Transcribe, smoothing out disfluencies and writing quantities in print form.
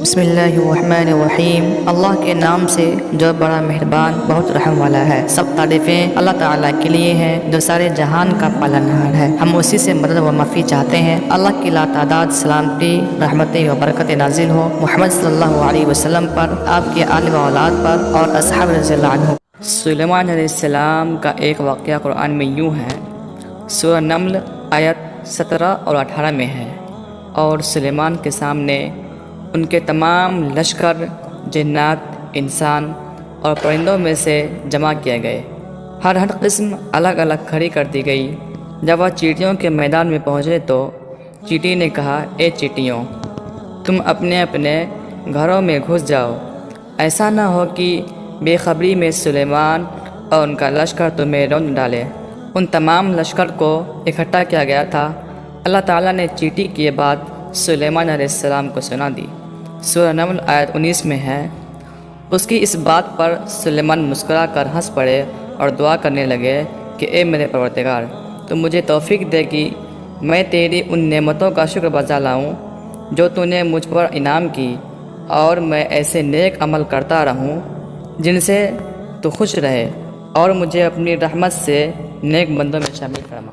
بسم اللہ الرحمن الرحیم۔ اللہ کے نام سے جو بڑا مہربان بہت رحم والا ہے۔ سب تعریفیں اللہ تعالیٰ کے لیے ہیں جو سارے جہان کا پالنہار ہے۔ ہم اسی سے مدد و معافی چاہتے ہیں۔ اللہ کی لاتعداد سلامتی رحمتیں و برکت نازل ہو محمد صلی اللہ علیہ وسلم پر، آپ کے آل و اولاد پر اور اصحاب رضی اللہ عنہ۔ سلیمان علیہ السلام کا ایک واقعہ قرآن میں یوں ہے۔ سورہ نمل آیت 17 اور 18 میں ہے، اور سلیمان کے سامنے ان کے تمام لشکر جنات، انسان اور پرندوں میں سے جمع کیے گئے۔ ہر قسم الگ الگ کھڑی کر دی گئی۔ جب وہ چیٹیوں کے میدان میں پہنچے تو چیٹی نے کہا، اے چیٹیوں، تم اپنے اپنے گھروں میں گھس جاؤ، ایسا نہ ہو کہ بے خبری میں سلیمان اور ان کا لشکر تمہیں روند ڈالے۔ ان تمام لشکر کو اکٹھا کیا گیا تھا۔ اللہ تعالیٰ نے چیٹی کی یہ بات سلیمان علیہ السلام کو سنا دی۔ سورہ نمل آیت 19 میں ہے، اس کی اس بات پر سلیمان مسکرا کر ہنس پڑے اور دعا کرنے لگے کہ اے میرے پروردگار، تو مجھے توفیق دے کہ میں تیری ان نعمتوں کا شکر بجا لاؤں جو تو نے مجھ پر انعام کی، اور میں ایسے نیک عمل کرتا رہوں جن سے تو خوش رہے، اور مجھے اپنی رحمت سے نیک بندوں میں شامل فرما۔